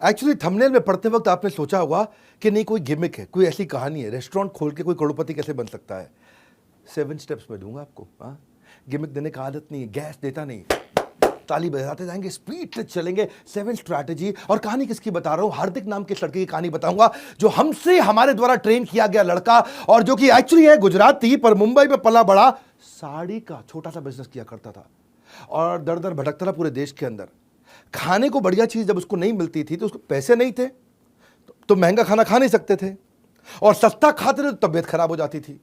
Actually thumbnail में पढ़ते वक्त आपने सोचा होगा कि नहीं कोई गिमिक है, कोई ऐसी कहानी है, रेस्टोरेंट खोल के कोई करोड़पति कैसे बन सकता है। 7 स्टेप्स में दूंगा आपको। हाँ, गिमिक देने का आदत नहीं है, गैस देता नहीं, ताली बजाते जाएंगे, स्पीड से चलेंगे। 7 स्ट्रैटेजी। और कहानी किसकी बता रहा हूं? हार्दिक नाम के लड़के की कहानी बताऊंगा, जो हमसे हमारे द्वारा ट्रेन किया गया लड़का, और जो कि एक्चुअली है गुजराती पर मुंबई में पला बड़ा, साड़ी का छोटा सा बिजनेस किया करता था और दर दर भटकता था पूरे देश के अंदर। खाने को बढ़िया चीज जब उसको नहीं मिलती थी तो उसको पैसे नहीं थे, तो महंगा खाना खा नहीं सकते थे, और सस्ता खाते थे तो तबीयत खराब हो जाती थी।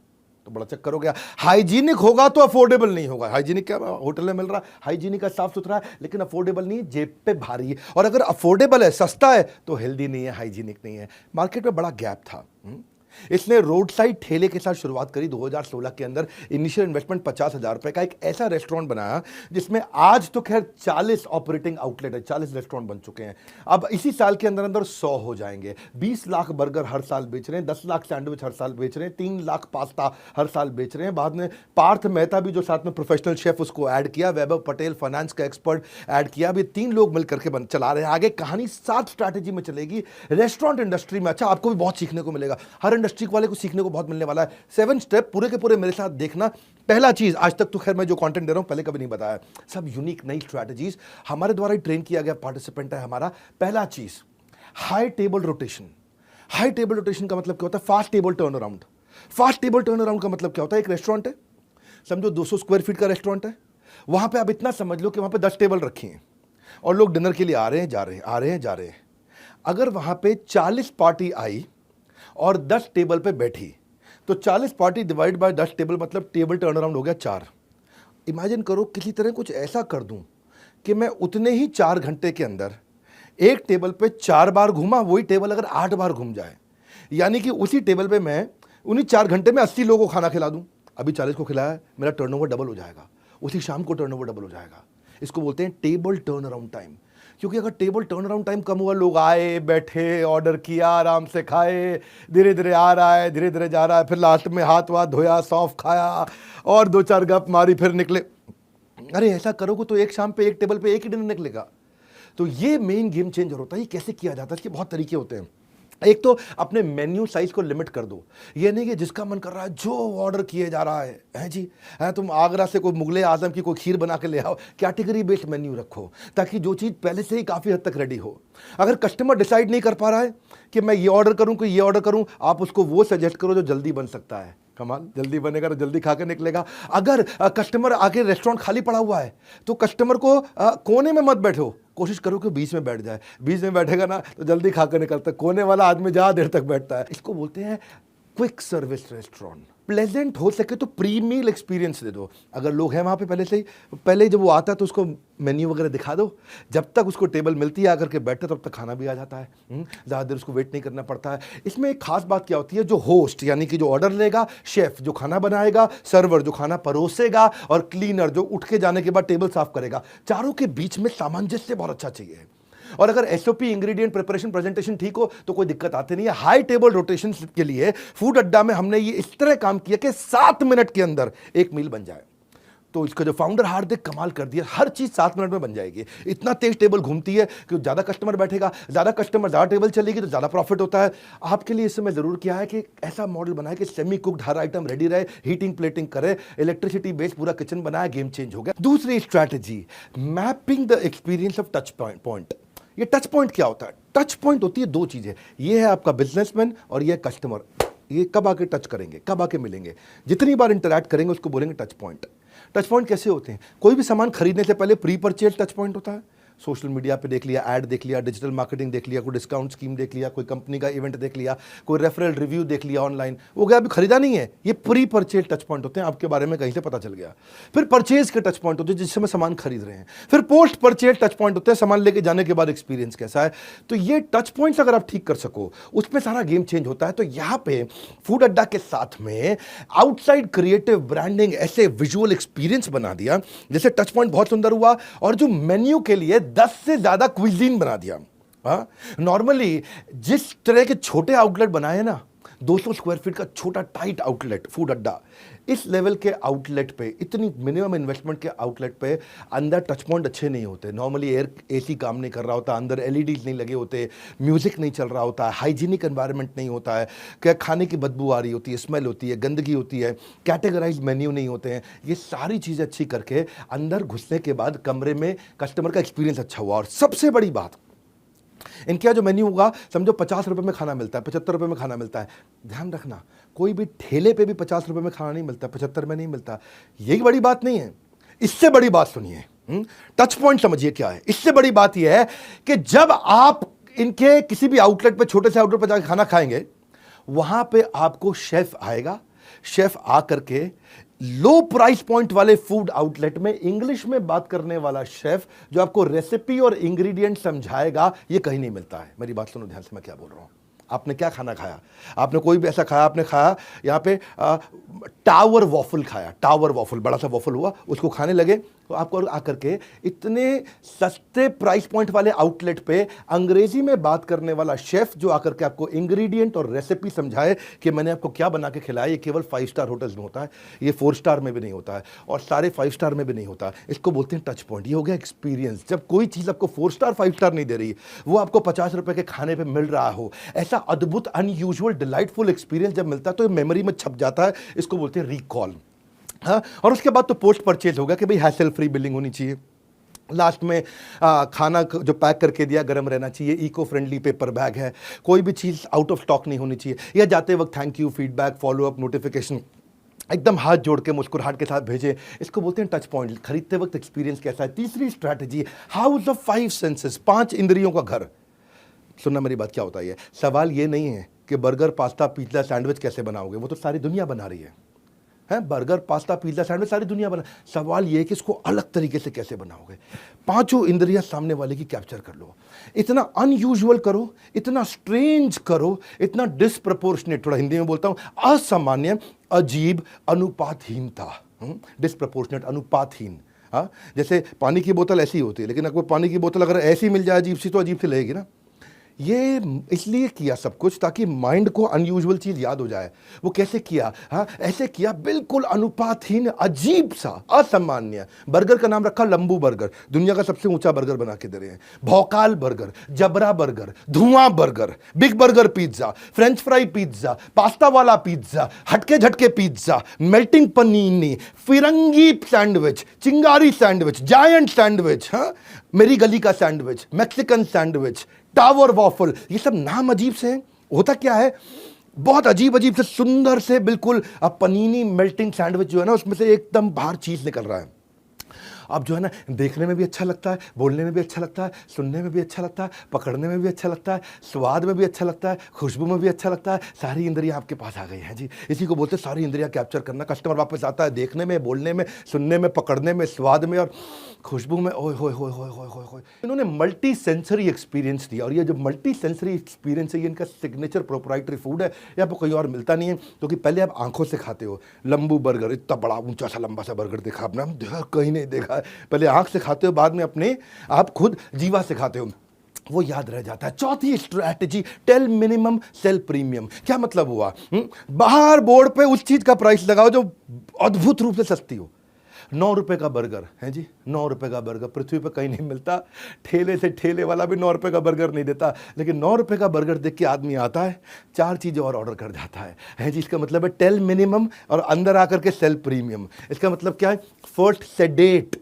तो बड़ा चक्कर हो गया। हाइजीनिक होगा तो अफोर्डेबल नहीं होगा। हाइजीनिक क्या होटल में मिल रहा है, हाइजीनिक का साफ सुथरा है, लेकिन अफोर्डेबल नहीं है, जेब पे भारी है। और अगर अफोर्डेबल है, सस्ता है, तो हेल्दी नहीं है, हाइजीनिक नहीं है। मार्केट में बड़ा गैप था। इसने रोड साइड ठेले के साथ शुरुआत करी 2016 के अंदर। इनिशियल इन्वेस्टमेंट 50,000 रुपए का एक ऐसा रेस्टोरेंट बनाया जिसमें आज तो खैर 40 ऑपरेटिंग आउटलेट है, 40 रेस्टोरेंट बन चुके हैं। अब इसी साल के अंदर अंदर 100 हो जाएंगे। 20 लाख बर्गर हर साल बेच रहे हैं, 10 लाख सैंडविच हर साल बेच रहे हैं, 3 लाख पास्ता हर साल बेच रहे हैं। बाद में पार्थ मेहता भी जो साथ में प्रोफेशनल शेफ, उसको ऐड किया। वैभव पटेल फाइनेंस का एक्सपर्ट ऐड किया। अभी 3 लोग मिलकर के चला रहे हैं। आगे कहानी 7 स्ट्रैटेजी में चलेगी रेस्टोरेंट इंडस्ट्री में। अच्छा, आपको भी बहुत सीखने को मिलेगा, हर इंडस्ट्री वाले को सीखने को बहुत मिलने वाला है। 7 स्टेप पूरे के पूरे मेरे साथ देखना। पहला चीज, आज तक तो खैर मैं जो कंटेंट दे रहा हूं पहले कभी नहीं बताया, सब यूनिक नई स्ट्रैटेजीज, हमारे द्वारा ही ट्रेन किया गया पार्टिसिपेंट है हमारा। पहला चीज, high table rotation. High table rotation का मतलब क्या होता है? Fast table turn around. Fast table turn around का मतलब क्या होता है? एक रेस्टोरेंट है, समझो 200 स्क्वायर फीट का रेस्टोरेंट है, वहां पे आप इतना समझ लो कि वहां पे 10 टेबल रखी हैं और लोग डिनर के लिए आ रहे हैं, जा रहे हैं, आ रहे हैं, जा रहे हैं। अगर वहां पे 40 पार्टी आई और 10 टेबल पे बैठी, तो 40 पार्टी डिवाइड बाय 10 टेबल, मतलब टेबल टर्न अराउंड हो गया 4। इमेजिन करो किसी तरह कुछ ऐसा कर दूं कि मैं उतने ही 4 घंटे के अंदर एक टेबल पे 4 बार घूमा, वही टेबल अगर 8 बार घूम जाए, यानी कि उसी टेबल पे मैं उन्हीं 4 घंटे में 80 लोगों को खाना खिला दूं। अभी 40 को खिलाया, मेरा टर्नओवर डबल हो जाएगा, उसी शाम को टर्नओवर डबल हो जाएगा। इसको बोलते हैं टेबल टर्न अराउंड टाइम। क्योंकि अगर टेबल टर्न अराउंड टाइम कम हुआ, लोग आए, बैठे, ऑर्डर किया, आराम से खाए, धीरे धीरे आ रहा है, धीरे धीरे जा रहा है, फिर लास्ट में हाथ वाथ धोया, सौंफ खाया और 2-4 गप मारी, फिर निकले। अरे ऐसा करोगे तो एक शाम पे एक टेबल पे एक ही डिनर निकलेगा। तो ये मेन गेम चेंजर होता है। ये कैसे किया जाता है? इसके बहुत तरीके होते हैं। एक तो अपने मेन्यू साइज को लिमिट कर दो। ये नहीं कि जिसका मन कर रहा है जो ऑर्डर किए जा रहा है जी, है तुम आगरा से कोई मुगले आजम की कोई खीर बना के ले आओ। कैटेगरी बेस्ड मेन्यू रखो ताकि जो चीज़ पहले से ही काफ़ी हद तक रेडी हो। अगर कस्टमर डिसाइड नहीं कर पा रहा है कि मैं ये ऑर्डर करूं कि ये ऑर्डर करूं, आप उसको वो सजेस्ट करो जो जल्दी बन सकता है। कमाल, जल्दी बनेगा तो जल्दी खा के निकलेगा। अगर कस्टमर आके रेस्टोरेंट खाली पड़ा हुआ है तो कस्टमर को कोने में मत बैठो, कोशिश करो कि बीच में बैठ जाए। बीच में बैठेगा ना तो जल्दी खा के निकलता है। कोने वाला आदमी ज़्यादा देर तक बैठता है। इसको बोलते हैं क्विक सर्विस रेस्टोरेंट। प्लेजेंट हो सके तो प्री मील एक्सपीरियंस दे दो। अगर लोग हैं वहाँ पे पहले ही जब वो आता है तो उसको मेन्यू वगैरह दिखा दो। जब तक उसको टेबल मिलती है आकर के बैठता तब तक खाना भी आ जाता है। ज़्यादा देर उसको वेट नहीं करना पड़ता है। इसमें एक खास बात क्या होती है, जो होस्ट यानी कि जो ऑर्डर लेगा, शेफ जो खाना बनाएगा, सर्वर जो खाना परोसेगा, और क्लीनर जो उठ के जाने के बाद टेबल साफ करेगा, चारों के बीच में सामंजस्य बहुत अच्छा चाहिए। और अगर एसओपी, इंग्रेडिएंट, प्रिपरेशन, प्रेजेंटेशन ठीक हो तो कोई दिक्कत आती नहीं है। हाई टेबल रोटेशन के लिए फूड अड्डा में हमने ये इस तरह काम किया कि 7 मिनट के अंदर एक मील बन जाए। तो इसका जो फाउंडर हार्दिक कमाल कर दिया, हर चीज 7 मिनट में बन जाएगी। इतना तेज टेबल घूमती है कि ज्यादा कस्टमर बैठेगा, ज्यादा कस्टमर ज्यादा टेबल चलेगी तो ज्यादा प्रॉफिट होता है। आपके लिए इस समय जरूर किया है कि ऐसा मॉडल बनाए कि सेमी कुक्ड हर आइटम रेडी रहे, हीटिंग प्लेटिंग करे, इलेक्ट्रिसिटी बेस्ड पूरा किचन बनाया, गेम चेंज हो गया। दूसरी strategy, mapping the experience of touch point. ये टच पॉइंट क्या होता है? टच पॉइंट होती है 2 चीजें। ये है आपका बिजनेसमैन और ये कस्टमर। ये कब आके टच करेंगे, कब आके मिलेंगे, जितनी बार इंटरैक्ट करेंगे उसको बोलेंगे टच पॉइंट। टच पॉइंट कैसे होते हैं? कोई भी सामान खरीदने से पहले प्री परचेज टच पॉइंट होता है। सोशल मीडिया पे देख लिया, ऐड देख लिया, डिजिटल मार्केटिंग देख लिया, कोई डिस्काउंट स्कीम देख लिया, कोई कंपनी का इवेंट देख लिया, कोई रेफरल रिव्यू देख लिया ऑनलाइन, वो गया, अभी खरीदा नहीं है। ये प्री परचेज टच पॉइंट होते हैं, आपके बारे में कहीं से पता चल गया। फिर परचेज के टच पॉइंट होते हैं जिस समय सामान खरीद रहे हैं। फिर पोस्ट परचेज टच पॉइंट होते हैं, सामान लेके जाने के बाद एक्सपीरियंस कैसा है। तो ये टच पॉइंट्स अगर आप ठीक कर सको, उसमें सारा गेम चेंज होता है। तो यहाँ पे फूड अड्डा के साथ में आउटसाइड क्रिएटिव ब्रांडिंग, ऐसे विजुअल एक्सपीरियंस बना दिया जैसे टच पॉइंट बहुत सुंदर हुआ। और जो मेन्यू के लिए 10 से ज्यादा क्विजीन बना दिया। नॉर्मली जिस तरह के छोटे आउटलेट बनाए ना, 200 स्क्वायर फीट का छोटा टाइट आउटलेट, फूड अड्डा। इस लेवल के आउटलेट पे, इतनी मिनिमम इन्वेस्टमेंट के आउटलेट पे अंदर टच पॉइंट अच्छे नहीं होते। नॉर्मली एयर एसी काम नहीं कर रहा होता, अंदर एलईडीज नहीं लगे होते, म्यूजिक नहीं चल रहा होता, हाइजीनिक एनवायरनमेंट नहीं होता है, क्या खाने की बदबू आ रही होती है, स्मेल होती है, गंदगी होती है, कैटेगराइज मेन्यू नहीं होते हैं। ये सारी चीज़ें अच्छी करके अंदर घुसने के बाद कमरे में कस्टमर का एक्सपीरियंस अच्छा हुआ। और सबसे बड़ी बात, इनके यहाँ जो मेन्यू होगा, समझो 50 रुपए में खाना मिलता है, 75 रुपए में खाना मिलता है। ध्यान रखना, कोई भी ठेले पे भी 50 रुपए में खाना नहीं मिलता, 75 में नहीं मिलता। यही बड़ी बात नहीं है, इससे बड़ी बात सुनिए। टच पॉइंट समझिए क्या है। इससे बड़ी बात यह है कि जब आप इनके किसी भी आउटलेट पे, छोटे से आउटलेट पर जाकर खाना खाएंगे, वहां पे आपको शेफ आएगा। शेफ आकर के लो प्राइस पॉइंट वाले फूड आउटलेट में इंग्लिश में बात करने वाला शेफ जो आपको रेसिपी और इंग्रेडिएंट समझाएगा, ये कहीं नहीं मिलता है। मेरी बात सुनो ध्यान से, मैं क्या बोल रहा हूं। आपने क्या खाना खाया? आपने कोई भी ऐसा खाया, आपने खाया यहाँ पे टावर वॉफल खाया, टावर वॉफल, बड़ा सा वॉफल हुआ, उसको खाने लगे तो आपको आकर के इतने सस्ते प्राइस पॉइंट वाले आउटलेट पे अंग्रेजी में बात करने वाला शेफ जो आकर के आपको इंग्रेडिएंट और रेसिपी समझाए कि मैंने आपको क्या बना के खिलाया, ये केवल 5 स्टार होटल्स में होता है, ये 4 स्टार में भी नहीं होता है, और सारे 5 स्टार में भी नहीं होता। इसको बोलते हैं टच पॉइंट। ये हो गया एक्सपीरियंस। जब कोई चीज़ आपको 4 स्टार 5 स्टार नहीं दे रही, वो आपको 50 रुपए के खाने पर मिल रहा हो, ऐसा अद्भुत अनयूजुअल डिलाइटफुल एक्सपीरियंस जब मिलता है तो ये मेमोरी में छप जाता है। इसको बोलते हैं रिकॉल। हाँ, और उसके बाद तो पोस्ट परचेज होगा कि भाई हैसल फ्री बिलिंग होनी चाहिए। लास्ट में खाना जो पैक करके दिया गर्म रहना चाहिए, इको फ्रेंडली पेपर बैग है, कोई भी चीज़ आउट ऑफ स्टॉक नहीं होनी चाहिए, या जाते वक्त thank you, feedback, follow up, notification एकदम हाथ जोड़ के मुस्कुराहट के साथ भेजें। इसको बोलते हैं टच पॉइंट। खरीदते वक्त एक्सपीरियंस कैसा है। तीसरी स्ट्रैटेजी, हाउस ऑफ 5 सेंसेस, 5 इंद्रियों का घर। सुनना मेरी बात, क्या होता है। सवाल ये नहीं है कि बर्गर, पास्ता, पिज्ज़ा, सैंडविच कैसे बनाओगे, वो तो सारी दुनिया बना रही है। बर्गर, पास्ता, पिज्ज़ा, सैंडविच सारी दुनिया बना। सवाल ये है कि इसको अलग तरीके से कैसे बनाओगे। 5 इंद्रियां सामने वाले की कैप्चर कर लो, इतना अनयूजुअल करो, इतना स्ट्रेंज करो, इतना डिसप्रपोर्शनेट, थोड़ा हिंदी में बोलता हूं, असामान्य, अजीब, अनुपातहीनता। डिसप्रपोर्शनेट, अनुपातहीन। हाँ, जैसे पानी की बोतल ऐसी होती है, लेकिन अगर पानी की बोतल अगर ऐसी मिल जाए अजीब सी, तो अजीब सी लगेगी ना। ये इसलिए किया सब कुछ ताकि माइंड को अनयूजुअल चीज याद हो जाए। वो कैसे किया? हाँ, ऐसे किया, बिल्कुल अनुपातहीन, अजीब सा, असामान्य। बर्गर का नाम रखा लंबू बर्गर, दुनिया का सबसे ऊंचा बर्गर बना के दे रहे हैं। भौकाल बर्गर, जबरा बर्गर, धुआं burger, big burger pizza, French fry pizza, pasta वाला पिज्जा, हटके झटके पिज्जा, मेल्टिंग पनीनी, फिरंगी सैंडविच, चिंगारी सैंडविच, जायंट सैंडविच, हाँ, मेरी गली का sandwich, Mexican sandwich, tower waffle. ये सब नाम अजीब से हैं। होता क्या है, बहुत अजीब अजीब से सुंदर से बिल्कुल पनीनी मेल्टिंग सैंडविच जो है ना, उसमें से एकदम बाहर चीज निकल रहा है। अब जो है ना, देखने में भी अच्छा लगता है, बोलने में भी अच्छा लगता है, सुनने में भी अच्छा लगता है, पकड़ने में भी अच्छा लगता है, स्वाद में भी अच्छा लगता है, खुशबू में भी अच्छा लगता है। सारी इंद्रियां आपके पास आ गई हैं जी। इसी को बोलते हैं सारी इंद्रियां कैप्चर करना। कस्टमर वापस आता है देखने में, बोलने में, सुनने में, पकड़ने में, स्वाद में और खुशबू में। ओए होए होए होए होए होए होए। इन्होंने मल्टी सेंसरी एक्सपीरियंस दिया, और ये जो मल्टी सेंसरी एक्सपीरियंस है, ये इनका सिग्नेचर प्रोप्राइटरी फूड है, ये आपको कहीं और मिलता नहीं है। क्योंकि पहले आप आंखों से खाते हो। लंबू बर्गर, इतना बड़ा ऊंचा सा लंबा सा बर्गर देखा आपने, कहीं नहीं देखा। पहले आंख से खाते हो, बाद में अपने आप खुद जीवा से खाते हो, वो याद रह जाता है। चौथी strategy, tell minimum sell premium. क्या मतलब हुआ? बाहर बोर्ड पे उस चीज का प्राइस लगाओ जो अद्भुत रूप से सस्ती हो। 9 रुपए का बर्गर है जी, 9 रुपए का बर्गर पृथ्वी पे कहीं नहीं मिलता। ठेले से ठेले वाला भी 9 रुपए का बर्गर नहीं देता, लेकिन 9 रुपए का बर्गर देख के आदमी आता है, 4 चीज़ें और ऑर्डर कर जाता है जी। इसका मतलब है टेल मिनिमम और अंदर आकर के सेल प्रीमियम। इसका मतलब क्या है? First sedate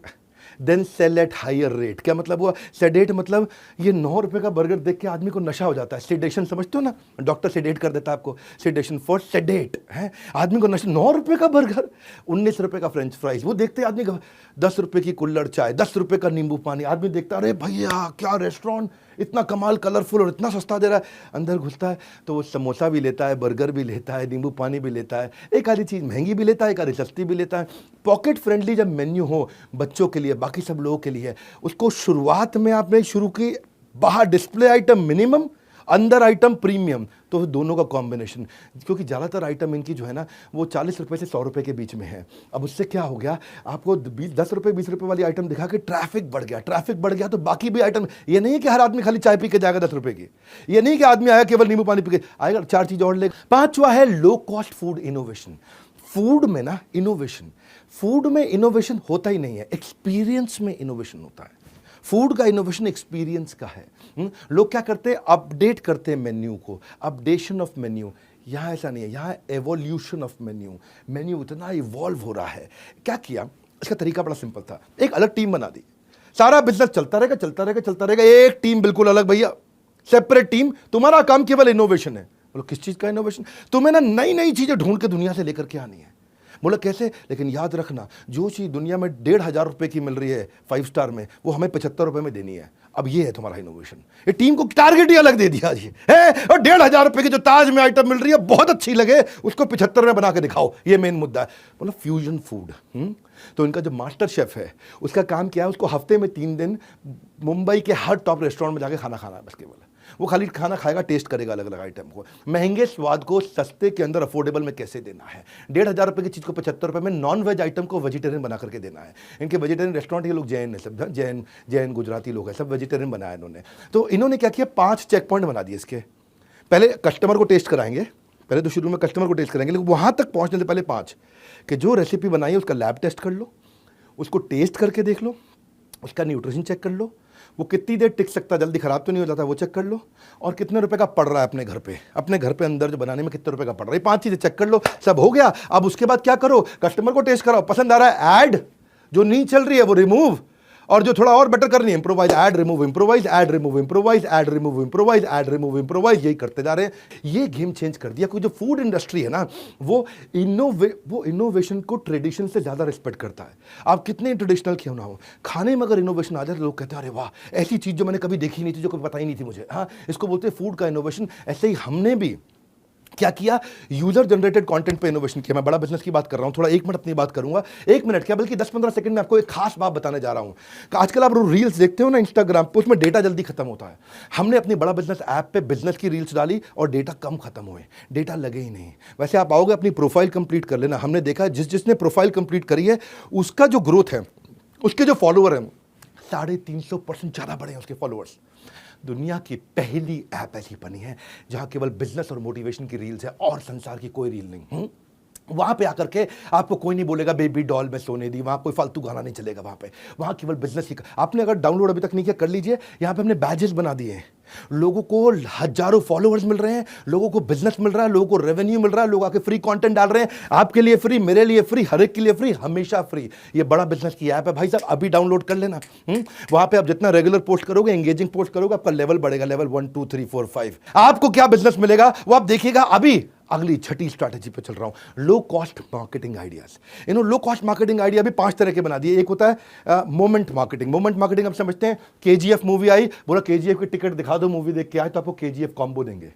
then sell at higher rate. क्या मतलब हुआ? सेडेट मतलब ये 9 रुपए का बर्गर देख के आदमी को नशा हो जाता है। सेडेशन समझते हो ना, डॉक्टर सेडेट कर देता है आपको। सेडेशन फॉर सेडेट है, आदमी को नशा। 9 रुपए का बर्गर, 19 रुपए का फ्रेंच फ्राइज, वो देखते आदमी का 10 रुपए की कुल्हड़ चाय, 10 रुपए का नींबू पानी। आदमी देखता, अरे भैया क्या रेस्टोरेंट, इतना कमाल, कलरफुल और इतना सस्ता दे रहा है। अंदर घुसता है तो वो समोसा भी लेता है, बर्गर भी लेता है, नींबू पानी भी लेता है, एक आधी चीज़ महंगी भी लेता है, एक आधी सस्ती भी लेता है। पॉकेट फ्रेंडली जब मेन्यू हो बच्चों के लिए, बाकी सब लोगों के लिए, उसको शुरुआत में आपने शुरू की, बाहर डिस्प्ले आइटम मिनिमम अंदर आइटम प्रीमियम, तो दोनों का कॉम्बिनेशन। क्योंकि ज़्यादातर आइटम इनकी जो है ना वो 40 रुपये से 100 रुपये के बीच में है। अब उससे क्या हो गया, आपको 10 रुपये 20 रुपये वाली आइटम दिखा के ट्रैफिक बढ़ गया, ट्रैफिक बढ़ गया तो बाकी भी आइटम, ये नहीं कि हर आदमी खाली चाय पी के जाएगा 10 रुपये की, ये नहीं कि आदमी आया केवल नींबू पानी पी के आएगा, 4 चीज़ और लेगा। 5वां है low cost food innovation. Food में ना इनोवेशन, फूड में इनोवेशन होता ही नहीं है, एक्सपीरियंस में इनोवेशन होता है। फूड का इनोवेशन एक्सपीरियंस का है। लोग क्या करते हैं, अपडेट करते हैं मेन्यू को, अपडेशन ऑफ मेन्यू। यहाँ ऐसा नहीं है, यहाँ एवोल्यूशन ऑफ मेन्यू। मेन्यू इतना इवॉल्व हो रहा है। क्या किया, इसका तरीका बड़ा सिंपल था, एक अलग टीम बना दी, सारा बिजनेस चलता रहेगा चलता रहेगा चलता रहेगा, एक टीम बिल्कुल अलग, भैया सेपरेट टीम, तुम्हारा काम केवल इनोवेशन है। बोलो किस चीज का इनोवेशन, तुम्हें ना नई नई चीजें ढूंढ के दुनिया से लेकर के आनी है। बोला कैसे, लेकिन याद रखना जो चीज़ दुनिया में 1,500 रुपये की मिल रही है 5 स्टार में, वो हमें 75 रुपये में देनी है। अब ये है तुम्हारा इनोवेशन। ये टीम को टारगेट ही अलग दे दिया जी है, और 1,500 रुपये की जो ताज में आइटम मिल रही है बहुत अच्छी लगे, उसको 75 में बना के दिखाओ, ये मेन मुद्दा है। बोला फ्यूजन फूड। तो इनका जो मास्टर शेफ है उसका काम क्या है, उसको हफ्ते में 3 दिन मुंबई के हर टॉप रेस्टोरेंट में जाके खाना खाना है, बस केवल वो खाली खाना खाएगा, टेस्ट करेगा अलग अलग आइटम को, महंगे स्वाद को सस्ते के अंदर अफोर्डेबल में कैसे देना है। 1,500 रुपये की चीज़ को 75 रुपये में नॉन वेज आइटम को वेजिटेरियन बना करके देना है। इनके वेजिटेरियन रेस्टोरेंट, ये लोग जैन है, सब जैन गुजराती लोग हैं, सब वेजिटेरियन बनाया इन्होंने। तो इन्होंने क्या किया, 5 चेक पॉइंट बना दिए इसके। पहले कस्टमर को टेस्ट कराएंगे, पहले तो शुरू में कस्टमर को टेस्ट करेंगे, लेकिन वहाँ तक पहुँचने से पहले 5 कि जो रेसिपी बनाई है उसका लैब टेस्ट कर लो, उसको टेस्ट करके देख लो, उसका न्यूट्रिशन चेक कर लो, वो कितनी देर टिक सकता है, जल्दी खराब तो नहीं हो जाता, वो चेक कर लो, और कितने रुपए का पड़ रहा है अपने घर पे अंदर जो बनाने में कितने रुपए का पड़ रहा है। 5 चीजें चेक कर लो, सब हो गया। अब उसके बाद क्या करो, कस्टमर को टेस्ट कराओ, पसंद आ रहा है ऐड, जो नहीं चल रही है वो रिमूव, और जो थोड़ा और बेटर करनी है improvise, add remove improvise, add remove improvise, add remove improvise, add remove improvise, यही करते जा रहे हैं। ये गेम चेंज कर दिया। क्योंकि जो फूड इंडस्ट्री है ना वो इनोवेशन को ट्रेडिशन से ज्यादा रिस्पेक्ट करता है। आप कितने ट्रेडिशनल क्यों ना हो, खाने में अगर इनोवेशन आ जाए तो लोग कहते हैं अरे वाह, ऐसी चीज जो मैंने कभी देखी नहीं थी, जो कभी पता ही नहीं थी मुझे। हाँ, इसको बोलते हैं फूड का इनोवेशन। ऐसे ही हमने भी क्या किया, यूजर जनरेटेड कंटेंट पे इनोवेशन किया। मैं बड़ा बिजनेस की बात कर रहा हूं, थोड़ा 1 मिनट अपनी बात करूंगा, 1 मिनट क्या बल्कि 10-15 सेकंड में आपको एक खास बात बताने जा रहा हूं। आजकल आप रील्स देखते हो ना इंस्टाग्राम पे, उसमें डेटा जल्दी खत्म होता है। हमने अपनी बड़ा बिजनेस ऐप पे बिजनेस की रील्स डाली और डेटा कम खत्म हुए, डेटा लगे ही नहीं। वैसे आप आओगे अपनी प्रोफाइल कंप्लीट कर लेना, हमने देखा जिसने प्रोफाइल कंप्लीट करी है उसका जो ग्रोथ है, उसके जो फॉलोअर हैं 350% ज्यादा बढ़े हैं उसके फॉलोअर्स। दुनिया की पहली ऐप ऐसी बनी है जहां केवल बिजनेस और मोटिवेशन की रील्स है और संसार की कोई रील नहीं। वहां पे आकर के आपको कोई नहीं बोलेगा बेबी डॉल में सोने दी, वहां कोई फालतू गाना नहीं चलेगा। वहां केवल बिजनेस ही। आपने अगर डाउनलोड अभी तक नहीं किया कर लीजिए, यहां पे हमने बैजेस बना दिए हैं। लोगों को हजारों फॉलोअर्स मिल रहे हैं, लोगों को बिजनेस मिल रहा है, लोगों को रेवेन्यू मिल रहा है, लोग आके फ्री कंटेंट डाल रहे हैं, आपके लिए फ्री, मेरे लिए फ्री, हर एक के लिए फ्री, हमेशा फ्री। ये बड़ा बिजनेस की ऐप है भाई साहब, अभी डाउनलोड कर लेना। वहां पे आप जितना रेगुलर पोस्ट करोगे, एंगेजिंग पोस्ट करोगे, आपका लेवल बढ़ेगा, लेवल 1 2 3 4 5। आपको क्या बिजनेस मिलेगा वो आप देखिएगा। अभी अगली छठी स्ट्रैटेजी पे चल रहा हूं, लो कॉस्ट मार्केटिंग आइडियाज। इन्होंने लो कॉस्ट मार्केटिंग आइडिया भी 5 तरह के बना दिए। एक होता है मोमेंट मार्केटिंग। मोमेंट मार्केटिंग आप समझते हैं, KGF मूवी आई, बोला KGF की टिकट दिखा दो, मूवी देख के आए तो आपको KGF कॉम्बो देंगे।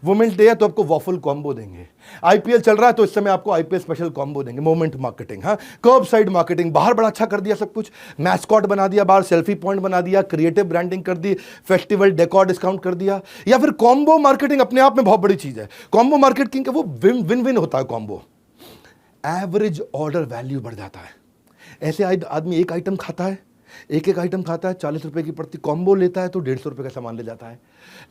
वुमेन्स डे है तो आपको वॉफल कॉम्बो देंगे। IPL चल रहा है तो इस समय आपको IPL स्पेशल कॉम्बो देंगे। Moment marketing. हाँ, कर्ब साइड मार्केटिंग, बाहर बड़ा अच्छा कर दिया सब कुछ, मैस्कॉट बना दिया, बाहर सेल्फी पॉइंट बना दिया, क्रिएटिव ब्रांडिंग कर दी, फेस्टिवल डेकोर डिस्काउंट कर दिया। या फिर कॉम्बो मार्केटिंग अपने आप में बहुत बड़ी चीज है। कॉम्बो मार्केटिंग का वो विन विन होता है कॉम्बो। एवरेज ऑर्डर वैल्यू बढ़ जाता है। ऐसे आदमी एक आइटम खाता है, एक आइटम खाता है, 40 रुपए की पड़ती, कॉम्बो लेता है तो 150 रुपए का सामान ले जाता है।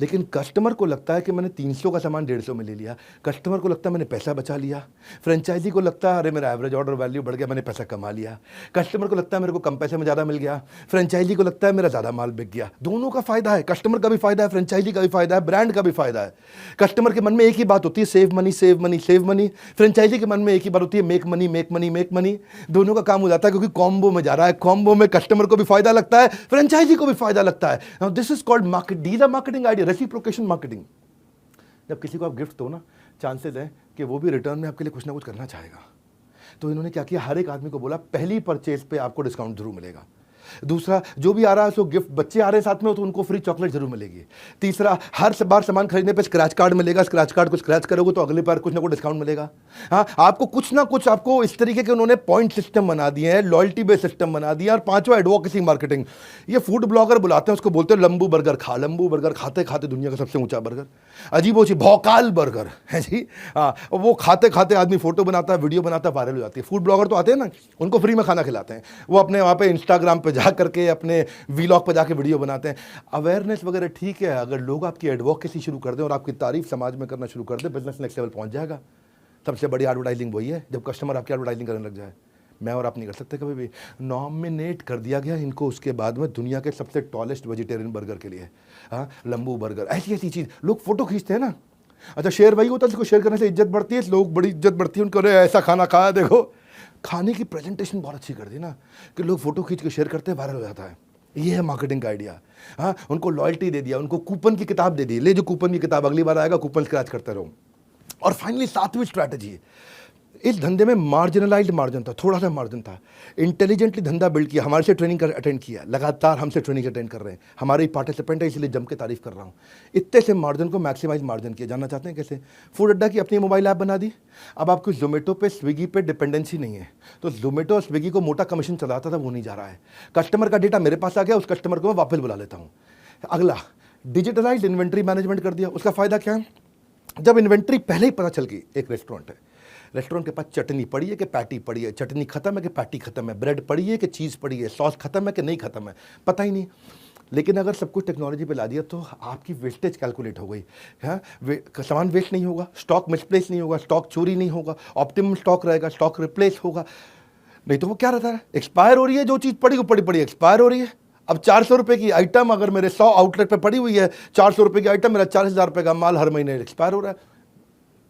लेकिन कस्टमर को लगता है कि मैंने 300 का सामान 150 में ले लिया, कस्टमर को लगता है मैंने पैसा बचा लिया, फ्रेंचाइजी को लगता है अरे मेरा एवरेज ऑर्डर वैल्यू बढ़ गया, मैंने पैसा कमा लिया, कस्टमर को लगता है मेरे को कम पैसे में ज़्यादा मिल गया, फ्रेंचाइजी को लगता है मेरा ज़्यादा माल बिक गया। दोनों का फायदा है, कस्टमर का भी फायदा है, फ्रेंचाइजी का भी फायदा है, ब्रांड का भी फायदा है। कस्टमर के मन में एक ही बात होती है, save money save money save money. Franchisee के मन में एक ही बात होती है, make money make money make money. दोनों का काम हो जाता है क्योंकि कॉम्बो में जा रहा है। कॉम्बो में कस्टमर को भी फायदा लगता है, फ्रेंचाइजी को भी फायदा लगता है। Now this is called market, these are marketing idea, reciprocation marketing. जब किसी को आप गिफ्ट दो ना, चांसेस है कि वो भी रिटर्न में आपके लिए कुछ ना कुछ करना चाहेगा। तो इन्होंने क्या किया, हर एक आदमी को बोला पहली परचेज पे आपको डिस्काउंट जरूर मिलेगा। दूसरा, जो भी आ रहा है उसको गिफ्ट, बच्चे आ रहे हैं साथ में तो उनको फ्री चॉकलेट जरूर मिलेगी। तीसरा, हर बार सामान खरीदने पे स्क्रैच कार्ड मिलेगा, स्क्रैच कार्ड को स्क्रैच करोगे तो अगली बार कुछ ना कुछ डिस्काउंट मिलेगा। हाँ, आपको कुछ ना कुछ, आपको इस तरीके के उन्होंने पॉइंट सिस्टम बना दिए हैं, लॉयल्टी बेस्ड सिस्टम बना दिया। और पांचवा, एडवोकेसी मार्केटिंग। ये फूड ब्लॉगर बुलाते हैं, उसको बोलते हैं लंबू बर्गर खा। लंबू बर्गर खाते खाते दुनिया का सबसे ऊंचा बर्गर, अजीबो सी भौकाल बर्गर है जी। हाँ, वो खाते खाते आदमी फोटो बनाता है, वीडियो बनाता है, वायरल हो जाती है। फूड ब्लॉगर तो आते हैं ना, उनको फ्री में खाना खिलाते हैं, वो अपने वहाँ पे इंस्टाग्राम पे जा करके अपने वीलॉग पे जाके वीडियो बनाते हैं। अवेयरनेस वगैरह ठीक है, अगर लोग आपकी एडवोकेसी शुरू कर दें और आपकी तारीफ समाज में करना शुरू कर दें, बिजनेस नेक्स्ट लेवल पहुंच जाएगा। सबसे बड़ी एडवर्टाइजिंग वही है, जब कस्टमर आपकी एडवर्टाइजिंग करने लग जाए। मैं और आप नहीं कर सकते कभी भी। नॉमिनेट कर दिया गया इनको उसके बाद में दुनिया के सबसे टॉलेस्ट वेजिटेरियन बर्गर के लिए। हाँ, लंबू बर्गर, ऐसी ऐसी चीज़। लोग फोटो खींचते हैं ना, अच्छा शेयर वही होता है जिसको शेयर करने से इज्जत बढ़ती है, लोग बड़ी इज्जत बढ़ती है उनको, अरे ऐसा खाना खाया देखो। खाने की प्रेजेंटेशन बहुत अच्छी कर दी ना कि लोग फोटो खींच के शेयर करते हैं, वायरल हो जाता है। ये है मार्केटिंग का आइडिया। हाँ, उनको लॉयल्टी दे दिया, उनको कूपन की किताब दे दी, ले जो कूपन की किताब, अगली बार आएगा कूपन स्क्रैच करते रहो। और फाइनली सातवीं स्ट्रैटेजी, इस धंधे में मार्जिनलाइज्ड मार्जिन था, थोड़ा सा मार्जिन था। इंटेलिजेंटली धंधा बिल्ड किया, हमारे से ट्रेनिंग अटेंड किया, लगातार हमसे ट्रेनिंग अटेंड कर रहे हैं, हमारे पार्टिसिपेंट है इसलिए जम के तारीफ कर रहा हूँ। इतने से मार्जिन को मैक्सिमाइज मार्जिन किया। जानना चाहते हैं कैसे? फूड अड्डा की अपनी मोबाइल ऐप बना दी। अब आपको जोमेटो पे, स्विगी पे डिपेंडेंसी नहीं है, तो जोमेटो और स्विगी को मोटा कमीशन चलाता था, वो नहीं जा रहा है। कस्टमर का डेटा मेरे पास आ गया, उस कस्टमर को मैं वापस बुला लेता हूँ। अगला, डिजिटलाइज्ड इन्वेंट्री मैनेजमेंट कर दिया। उसका फायदा क्या है? जब इन्वेंट्री पहले ही पता चल गई, एक रेस्टोरेंट है, रेस्टोरेंट के पास चटनी पड़ी है कि पैटी पड़ी है, चटनी खत्म है कि पैटी खत्म है, ब्रेड पड़ी है कि चीज़ पड़ी है, सॉस खत्म है कि नहीं खत्म है, पता ही नहीं। लेकिन अगर सब कुछ टेक्नोलॉजी पे ला दिया तो आपकी वेस्टेज कैलकुलेट हो गई। हाँ, सामान वेस्ट नहीं होगा, स्टॉक मिसप्लेस नहीं होगा, स्टॉक चोरी नहीं होगा, ऑप्टिमम स्टॉक रहेगा, स्टॉक रिप्लेस होगा। नहीं तो वो क्या रहता है, एक्सपायर हो रही है, जो चीज़ पड़ी वो पड़ी पड़ी एक्सपायर हो रही है। अब 400 रुपये की आइटम अगर मेरे 100 आउटलेट पे पड़ी हुई है, 400 रुपये की आइटम, मेरा 40,000 रुपये का माल हर महीने एक्सपायर हो रहा है।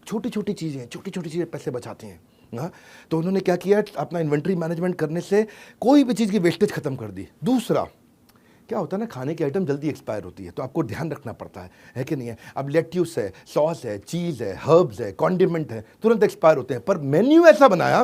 छोटी छोटी चीज़ें पैसे बचाती हैं। हाँ, तो उन्होंने क्या किया, अपना इन्वेंट्री मैनेजमेंट करने से कोई भी चीज़ की वेस्टेज खत्म कर दी। दूसरा, क्या होता है ना, खाने की आइटम जल्दी एक्सपायर होती है तो आपको ध्यान रखना पड़ता है कि नहीं है। अब लेट्यूस है, सॉस है, चीज़ है, हर्ब्स है, कॉन्डिमेंट है, तुरंत एक्सपायर होते हैं। पर मेन्यू ऐसा बनाया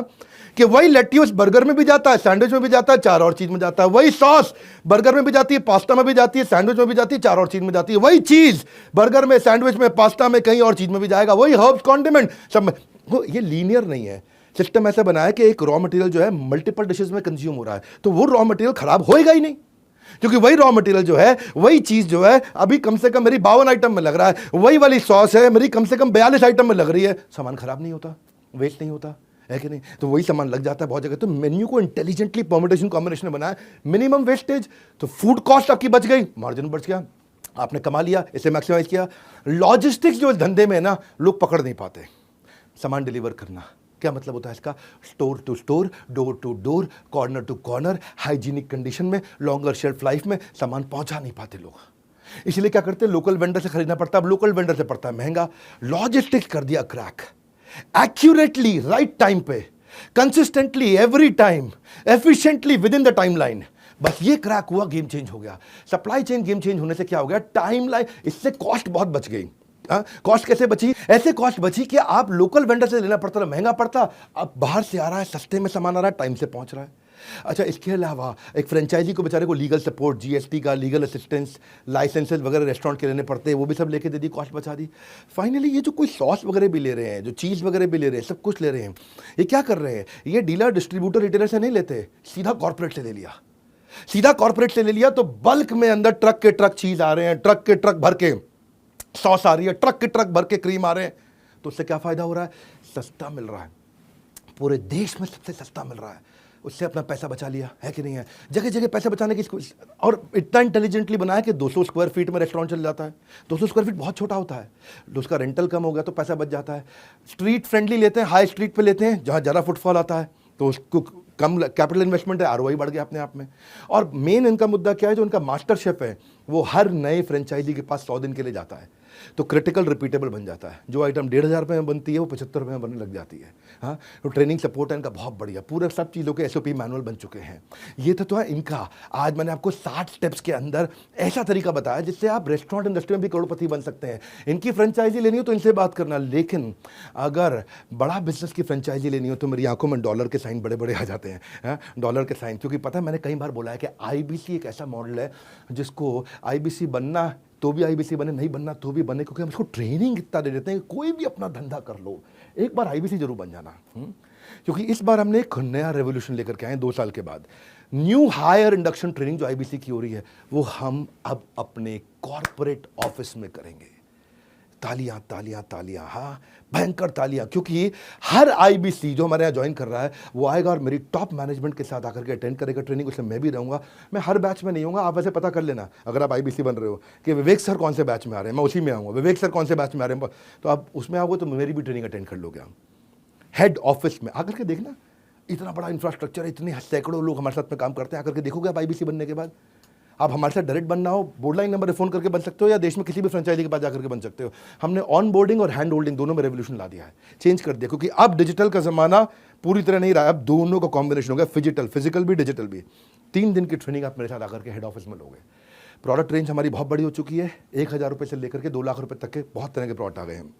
कि वही लेट्यूस बर्गर में भी जाता है, सैंडविच में भी जाता है, 4 और चीज़ में जाता है। वही सॉस बर्गर में भी जाती है, पास्ता में भी जाती है, सैंडविच में भी जाती है, 4 और चीज़ में जाती है। वही चीज़ बर्गर में, सैंडविच में, पास्ता में, कहीं और चीज़ में भी जाएगा। वही हर्ब्स, कॉन्डिमेंट सब में। ये लीनियर नहीं है। सिस्टम ऐसा बनाया कि एक रॉ मटेरियल जो है मल्टीपल डिशेज में कंज्यूम हो रहा है, तो वो रॉ मटेरियल खराब होएगा ही नहीं, क्योंकि वही रॉ मटेरियल जो है, वही चीज जो है अभी कम से कम मेरी 52 आइटम में लग रहा है, वही वाली सॉस है मेरी कम से कम 42 आइटम में लग रही है, सामान खराब नहीं होता, वेस्ट नहीं होता है कि नहीं। तो वही सामान लग जाता है बहुत जगह। तो मेन्यू को इंटेलिजेंटली परम्यूटेशन कॉम्बिनेशन में बनाया, मिनिमम वेस्टेज, तो फूड कॉस्ट आपकी बच गई, मार्जिन बच गया, आपने कमा लिया, इसे मैक्सिमाइज किया। लॉजिस्टिक्स जो धंधे में है ना, लोग पकड़ नहीं पाते। सामान डिलीवर करना क्या मतलब होता है इसका? Store to store, door to door, corner to corner, hygienic condition में, लॉन्गर शेल्फ लाइफ में सामान पहुंचा नहीं पाते लोग, इसलिए क्या करते हैं, लोकल वेंडर से खरीदना पड़ता है। अब लोकल वेंडर से पड़ता है महंगा। लॉजिस्टिक्स कर दिया क्रैक, एक्यूरेटली, राइट टाइम पे, consistently, every time, efficiently, with in the timeline. बस ये क्रैक हुआ, गेम चेंज हो गया। सप्लाई चेन गेम चेंज होने से क्या हो गया, टाइमलाइन, इससे कॉस्ट बहुत बच गई। कॉस्ट कैसे बची? ऐसे कॉस्ट बची कि आप लोकल वेंडर से लेना पड़ता था, महंगा पड़ता, अब बाहर से आ रहा है, सस्ते में सामान आ रहा है, टाइम से पहुंच रहा है। अच्छा, इसके अलावा एक फ्रेंचाइजी को बेचारे को लीगल सपोर्ट, जीएसटी का लीगल असिस्टेंस, लाइसेंसेज वगैरह रेस्टोरेंट के लेने पड़ते हैं, वो भी सब लेके दे दी, कॉस्ट बचा दी। फाइनली ये जो कोई सॉस वगैरह भी ले रहे हैं, जो चीज़ वगैरह भी ले रहे हैं, सब कुछ ले रहे हैं, ये क्या कर रहे हैं, ये डीलर, डिस्ट्रीब्यूटर, रिटेलर से नहीं लेते, सीधा कॉर्पोरेट से ले लिया। सीधा कॉर्पोरेट से ले लिया तो बल्क में अंदर ट्रक के ट्रक चीज़ आ रहे हैं, ट्रक के ट्रक भर के सॉस आ रही है, ट्रक के ट्रक भर के क्रीम आ रहे हैं। तो उससे क्या फायदा हो रहा है, सस्ता मिल रहा है, पूरे देश में सबसे सस्ता मिल रहा है, उससे अपना पैसा बचा लिया, है कि नहीं है। जगह जगह पैसा बचाने की, और इतना इंटेलिजेंटली बनाया कि 200 स्क्वायर फीट में रेस्टोरेंट चल जाता है। 200 स्क्वायर फीट बहुत छोटा होता है, उसका रेंटल कम हो गया तो पैसा बच जाता है। स्ट्रीट फ्रेंडली लेते हैं, हाई स्ट्रीट पे लेते हैं जहाँ ज़्यादा फुटफॉल आता है, तो उसको कम कैपिटल इन्वेस्टमेंट है, आरओआई बढ़ गया अपने आप में। और मेन इनका मुद्दा क्या है, जो उनका मास्टर शेफ है वो हर नए फ्रेंचाइजी के पास 100 दिन के लिए जाता है। तो क्रिटिकल रिपीटेबल बन जाता है। जो आइटम 1,500 में बनती है वो 75 में बनने लग जाती है। हाँ, तो ट्रेनिंग सपोर्ट है इनका बहुत बढ़िया, पूरे सब चीज़ों के SOP मैनुअल बन चुके हैं। ये तो है इनका। आज मैंने आपको 60 स्टेप्स के अंदर ऐसा तरीका बताया जिससे आप रेस्टोरेंट इंडस्ट्री में भी करोड़पति बन सकते हैं। इनकी फ्रेंचाइजी लेनी हो तो इनसे बात करना, लेकिन अगर बड़ा बिजनेस की फ्रेंचाइजी लेनी हो तो मेरी आंखों में डॉलर के साइन बड़े बड़े आ जाते हैं, डॉलर के साइन। क्योंकि पता है मैंने कई बार बोला है कि IBC एक ऐसा मॉडल है जिसको IBC बनना तो भी IBC बने, नहीं बनना तो भी बने, क्योंकि हम इसको ट्रेनिंग इतना दे देते हैं कि कोई भी अपना धंधा कर लो, एक बार IBC जरूर बन जाना। क्योंकि इस बार हमने एक नया रेवोल्यूशन लेकर के आए 2 साल के बाद। न्यू हायर इंडक्शन ट्रेनिंग जो IBC की हो रही है वो हम अब अपने कॉर्पोरेट ऑफिस में करेंगे। तालियां तालियां तालियां, हाँ भयंकर तालियां, क्योंकि हर IBC जो हमारे यहाँ ज्वाइन कर रहा है वो आएगा और मेरी टॉप मैनेजमेंट के साथ आकर के अटेंड करेगा ट्रेनिंग। उसमें मैं भी रहूंगा। मैं हर बैच में नहीं होऊंगा, आप वैसे पता कर लेना अगर आप IBC बन रहे हो कि विवेक सर कौन से बैच में आ रहे हैं, मैं उसी में आऊँगा। विवेक सर कौन से बैच में आ रहे हैं तो आप उसमें आओगे तो मेरी भी ट्रेनिंग अटेंड कर लोगे। आप हेड ऑफिस में आकर के देखना, इतना बड़ा इंफ्रास्ट्रक्चर है, इतने सैकड़ों लोग हमारे साथ में काम करते हैं। आकर के देखोगे आप IBC बनने के बाद। आप हमारे साथ डायरेक्ट बनना हो, बोर्डलाइन नंबर पे फ़ोन करके बन सकते हो या देश में किसी भी फ्रेंचाइजी के पास जाकर के बन सकते हो। हमने ऑन बोर्डिंग और हैंड होल्डिंग दोनों में रेवोल्यूशन ला दिया है, चेंज कर दिया। क्योंकि अब डिजिटल का ज़माना पूरी तरह नहीं रहा, अब दोनों का कॉम्बिनेशन हो गया, फिजिकल भी डिजिटल भी। 3 दिन की ट्रेनिंग आप मेरे साथ आकर के हेड ऑफिस में लोगे। प्रोडक्ट रेंज हमारी बहुत बड़ी हो चुकी है, 1,000 रुपये से लेकर के 2 लाख रुपये तक के बहुत तरह के प्रोडक्ट आ गए हैं।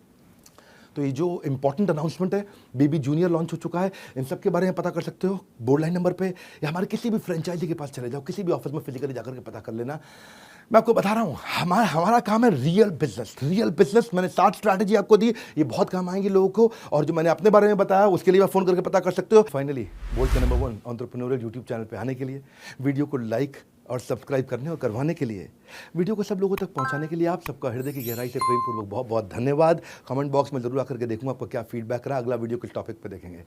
तो ये जो इंपॉर्टेंट अनाउंसमेंट है, बेबी जूनियर लॉन्च हो चुका है, इन सब के बारे में पता कर सकते हो बोर्ड लाइन नंबर पे, या हमारे किसी भी फ्रेंचाइजी के पास चले जाओ, किसी भी ऑफिस में फिजिकली जाकर के पता कर लेना। मैं आपको बता रहा हूँ हमारा काम है रियल बिजनेस। मैंने 7 स्ट्रैटेजी आपको दी, ये बहुत काम आएंगी लोगों को। और जो मैंने अपने बारे में बताया उसके लिए आप फोन करके पता कर सकते हो। फाइनली बोल्ट के नंबर 1 एंटरप्रेन्योरियल यूट्यूब चैनल पे आने के लिए, वीडियो को लाइक और सब्सक्राइब करने और करवाने के लिए, वीडियो को सब लोगों तक पहुंचाने के लिए आप सबका हृदय की गहराई से प्रेमपूर्वक बहुत बहुत धन्यवाद। कमेंट बॉक्स में जरूर आकर के देखूंगा आपका क्या फीडबैक रहा। अगला वीडियो किस टॉपिक पे देखेंगे।